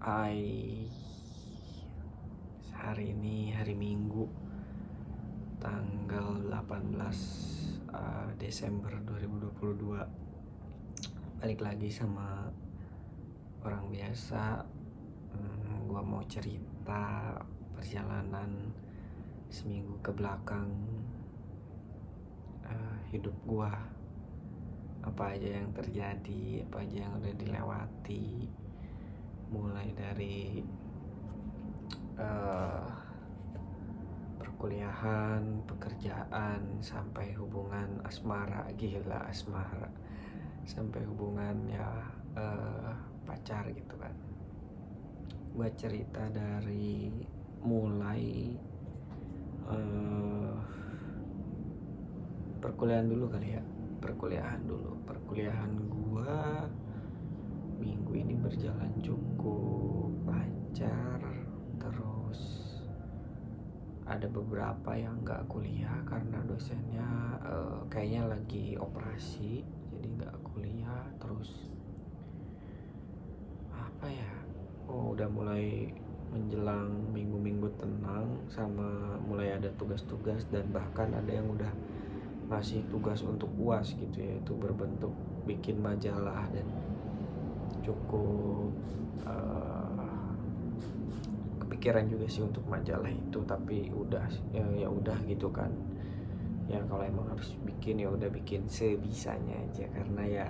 Hai, hari ini hari Minggu tanggal 18 Desember 2022. Balik lagi sama orang biasa. Gua mau cerita perjalanan seminggu ke belakang, hidup gua, apa aja yang terjadi, apa aja yang udah dilewati, mulai dari perkuliahan, pekerjaan, sampai hubungan asmara, gila asmara, sampai hubungan pacar gitu kan. Gue cerita dari mulai perkuliahan dulu kali ya. Perkuliahan gua minggu ini berjalan cukup lancar. Terus ada beberapa yang nggak kuliah karena dosennya kayaknya lagi operasi, jadi nggak kuliah. Terus apa ya, udah mulai menjelang minggu-minggu tenang, sama mulai ada tugas-tugas, dan bahkan ada yang udah ngasih tugas untuk UAS gitu ya. Itu berbentuk bikin majalah, dan cukup kepikiran juga sih untuk majalah itu, tapi udah ya udah gitu kan. Ya kalau emang harus bikin ya udah bikin sebisanya aja, karena ya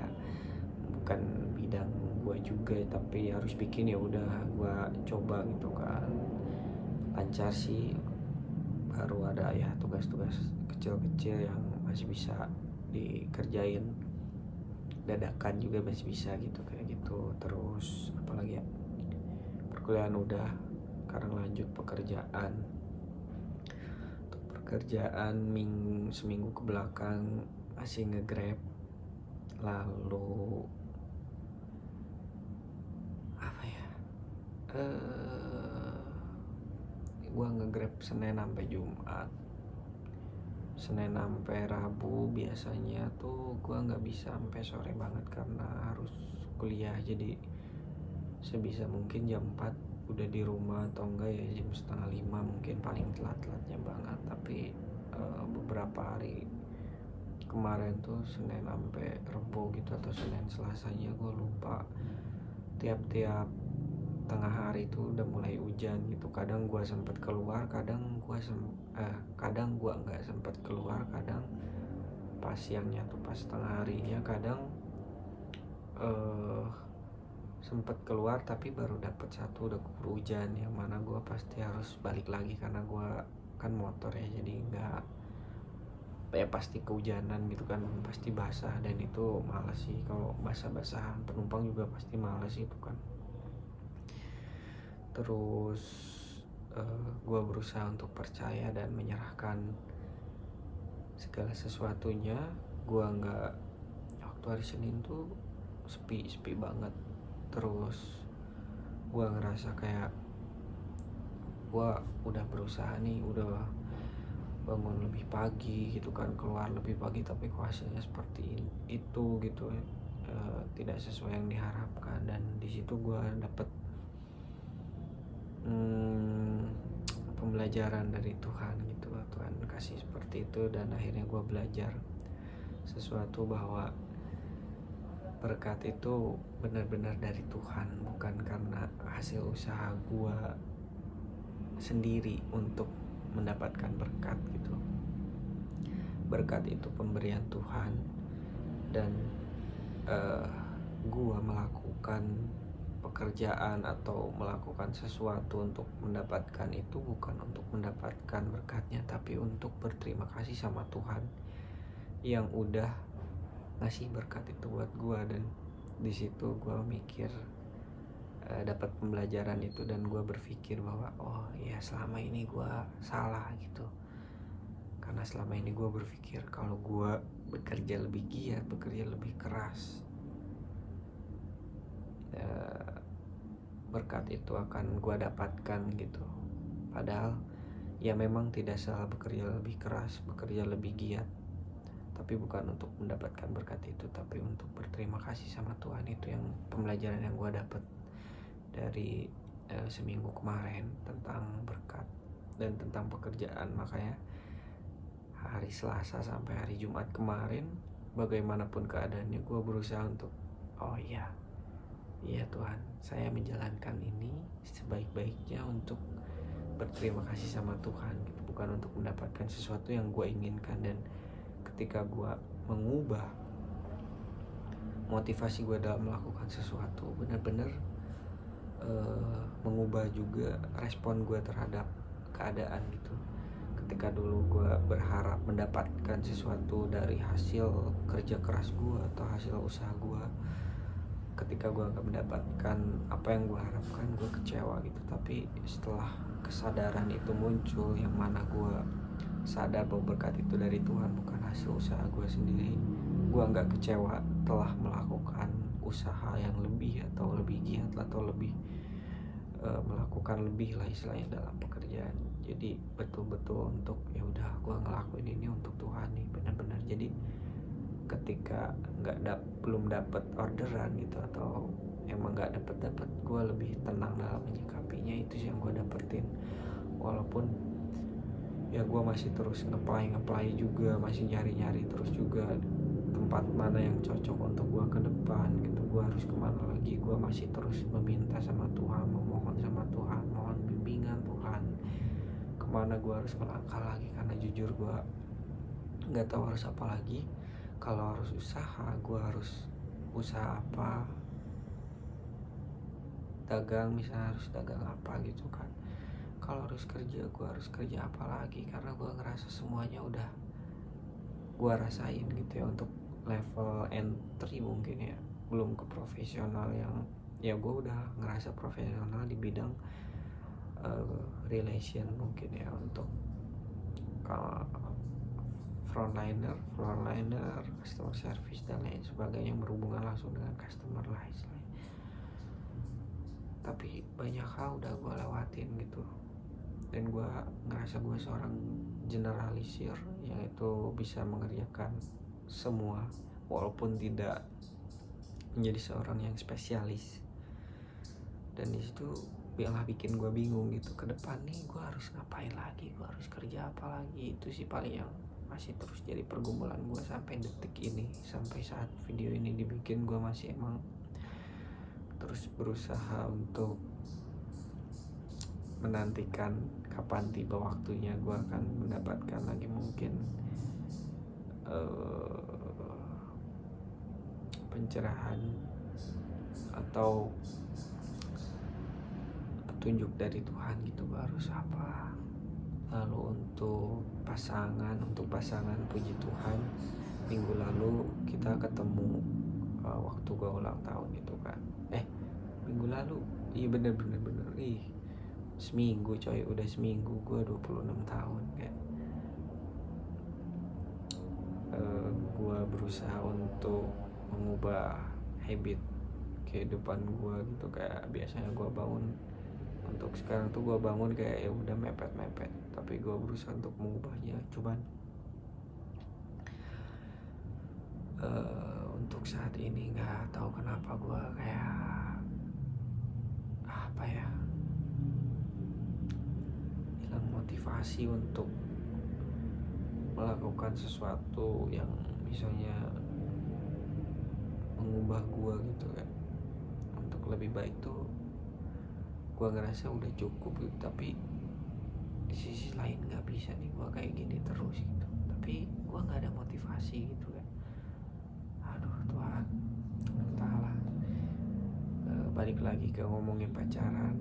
bukan bidang gue juga, tapi harus bikin ya udah gue coba gitu kan. Lancar sih, baru ada ya tugas-tugas kecil-kecil yang masih bisa dikerjain dadakan juga, masih bisa gitu kayak gitu. Terus apalagi ya, perkuliahan udah, sekarang lanjut pekerjaan. Untuk pekerjaan seminggu ke belakang masih nge-Grab. Lalu apa ya, gua nge-Grab Senin sampai Jumat. Senin sampai Rabu biasanya tuh gua nggak bisa sampai sore banget karena harus kuliah, jadi sebisa mungkin jam 4 udah di rumah, atau enggak ya jam setengah 5 mungkin paling telat-telatnya banget. Tapi beberapa hari kemarin tuh Senin sampai Rebo gitu, atau Senin Selasanya gue lupa, tiap-tiap tengah hari tuh udah mulai hujan gitu. Kadang gue sempet keluar, kadang gue nggak sempet keluar. Kadang pas siangnya tuh, pas tengah harinya, kadang sempet keluar tapi baru dapet satu udah keburu hujan, yang mana gue pasti harus balik lagi karena gue kan motor ya, jadi nggak ya pasti kehujanan gitu kan, pasti basah. Dan itu males sih kalau basah-basahan, penumpang juga pasti males itu kan. Terus gue berusaha untuk percaya dan menyerahkan segala sesuatunya. Gue nggak, waktu hari Senin tuh sepi banget. Terus gue ngerasa kayak gue udah berusaha nih, udah bangun lebih pagi gitu kan, keluar lebih pagi, tapi kok hasilnya seperti itu gitu. Tidak sesuai yang diharapkan. Dan di situ gue dapet pembelajaran dari Tuhan gitu. Tuhan kasih seperti itu, dan akhirnya gue belajar sesuatu bahwa berkat itu benar-benar dari Tuhan, bukan karena hasil usaha gue sendiri untuk mendapatkan berkat gitu. Berkat itu pemberian Tuhan, dan gue melakukan pekerjaan atau melakukan sesuatu untuk mendapatkan itu bukan untuk mendapatkan berkatnya, tapi untuk berterima kasih sama Tuhan yang udah ngasih berkat itu buat gue. Dan di situ gue mikir, dapat pembelajaran itu, dan gue berpikir bahwa oh ya, selama ini gue salah gitu. Karena selama ini gue berpikir kalau gue bekerja lebih giat, bekerja lebih keras, berkat itu akan gue dapatkan gitu. Padahal ya memang tidak salah bekerja lebih keras, bekerja lebih giat, tapi bukan untuk mendapatkan berkat itu, tapi untuk berterima kasih sama Tuhan. Itu yang pembelajaran yang gue dapat dari seminggu kemarin tentang berkat dan tentang pekerjaan. Makanya hari Selasa sampai hari Jumat kemarin, bagaimanapun keadaannya, gue berusaha untuk oh iya, iya Tuhan, saya menjalankan ini sebaik-baiknya untuk berterima kasih sama Tuhan gitu. Bukan untuk mendapatkan sesuatu yang gue inginkan. Dan ketika gue mengubah motivasi gue dalam melakukan sesuatu, benar-benar mengubah juga respon gue terhadap keadaan gitu. Ketika dulu gue berharap mendapatkan sesuatu dari hasil kerja keras gue atau hasil usaha gue, ketika gue gak mendapatkan apa yang gue harapkan, gue kecewa gitu. Tapi setelah kesadaran itu muncul, yang mana gue sadar bahwa berkat itu dari Tuhan, bukan hasil usaha gue sendiri, gue gak kecewa telah melakukan usaha yang lebih atau lebih giat atau lebih melakukan lebih lah istilahnya dalam pekerjaan. Jadi betul-betul untuk ya udah gue ngelakuin ini untuk Tuhan nih, benar-benar. Jadi ketika belum dapat orderan gitu atau emang nggak dapat, gue lebih tenang dalam menyikapinya. Itu sih yang gue dapetin. Walaupun ya gue masih terus ngeplay juga, masih nyari terus juga tempat mana yang cocok untuk gue ke depan gitu. Gue harus kemana lagi, gue masih terus meminta sama Tuhan, memohon sama Tuhan, mohon bimbingan Tuhan kemana gue harus melangkah lagi. Karena jujur gue nggak tahu harus apa lagi. Kalau harus usaha, gue harus usaha apa, dagang misalnya harus dagang apa gitu kan. Kalau harus kerja, gue harus kerja apa lagi. Karena gue ngerasa semuanya udah gue rasain gitu ya, untuk level entry mungkin ya, belum ke profesional yang ya gue udah ngerasa profesional di bidang relation mungkin ya, untuk frontliner, customer service dan lain sebagainya yang berhubungan langsung dengan customer lah istilahnya. Tapi banyak hal udah gue lewatin gitu, dan gue ngerasa gue seorang generalisir yang itu bisa mengerjakan semua walaupun tidak menjadi seorang yang spesialis. Dan disitu malah bikin gue bingung gitu, ke depan nih gue harus ngapain lagi, gue harus kerja apa lagi. Itu sih paling yang masih terus jadi pergumulan gue sampai detik ini, sampai saat video ini dibikin. Gue masih emang terus berusaha untuk menantikan kapan tiba waktunya gue akan mendapatkan lagi mungkin pencerahan atau petunjuk dari Tuhan gitu, gue harus apa. Lalu untuk pasangan puji Tuhan, minggu lalu kita ketemu waktu gue ulang tahun itu kan. Minggu lalu, iya bener seminggu coy, udah seminggu gue 26 tahun kan. Gue berusaha untuk mengubah habit kehidupan gue gitu. Kayak biasanya gue bangun, untuk sekarang tuh gue bangun kayak ya udah mepet, tapi gue berusaha untuk mengubahnya. Cuman untuk saat ini nggak tahu kenapa gue kayak apa ya, hilang motivasi untuk melakukan sesuatu yang misalnya mengubah gue gitu kan untuk lebih baik. Tuh gue ngerasa udah cukup gitu, tapi di sisi lain nggak bisa nih gue kayak gini terus gitu. Tapi gue nggak ada motivasi gitu kan. Aduh Tuhan, entahlah. Balik lagi ke ngomongin pacaran,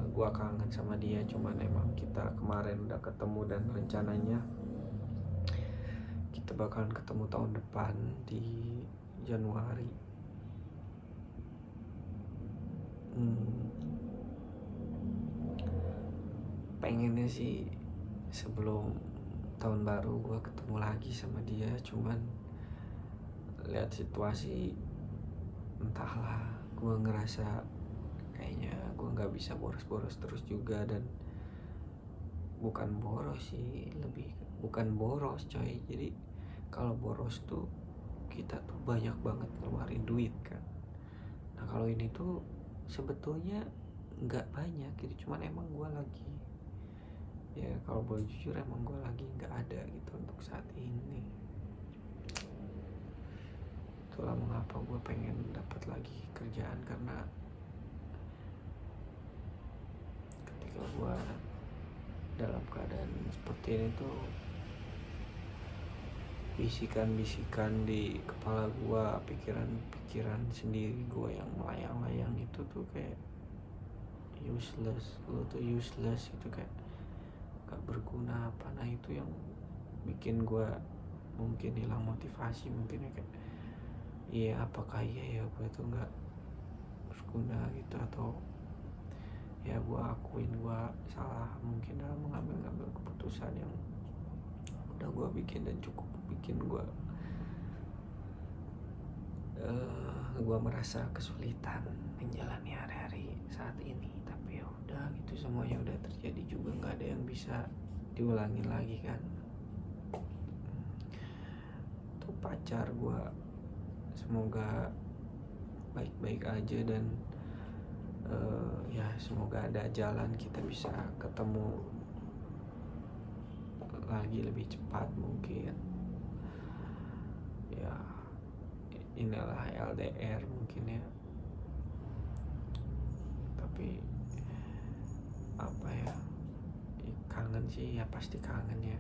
gue kangen sama dia. Cuman emang kita kemarin udah ketemu dan rencananya kita bakalan ketemu tahun depan di Januari. Pengennya sih sebelum tahun baru gue ketemu lagi sama dia. Cuman lihat situasi, entahlah, gue ngerasa kayaknya gue nggak bisa boros terus juga. Dan bukan boros sih, bukan boros coy. Jadi kalau boros tuh kita tuh banyak banget ngeluarin duit kan. Nah kalau ini tuh sebetulnya nggak banyak gitu, cuman emang gue lagi, ya kalau boleh jujur emang gue lagi nggak ada gitu untuk saat ini. Itulah mengapa gue pengen dapat lagi kerjaan, karena ketika gue dalam keadaan seperti ini tuh bisikan-bisikan di kepala gue, pikiran-pikiran sendiri gue yang melayang-layang itu tuh kayak useless, lo tuh useless gitu, kayak gak berguna apa. Nah itu yang bikin gue mungkin hilang motivasi, mungkin ya kayak iya apakah iya ya gue tuh gak berguna gitu, atau ya gue akuin gue salah mungkin dalam mengambil keputusan yang udah gue bikin dan cukup bikin gue merasa kesulitan menjalani hari-hari saat ini. Tapi ya udah gitu, semuanya udah terjadi juga, nggak ada yang bisa diulangin lagi kan. Tuh pacar gue semoga baik-baik aja, dan ya semoga ada jalan kita bisa ketemu lagi lebih cepat mungkin. Ya inilah LDR mungkin ya, tapi apa ya, kangen sih ya, pasti kangen ya.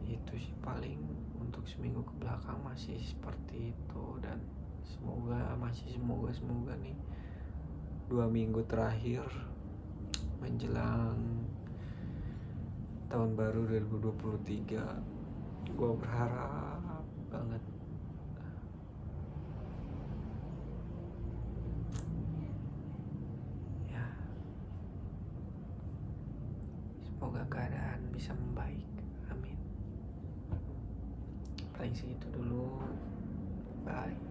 Itu sih paling untuk seminggu ke belakang masih seperti itu, dan semoga nih 2 minggu terakhir menjelang tahun baru 2023 gue berharap banget ya, semoga keadaan bisa membaik, amin. Paling segitu dulu, bye.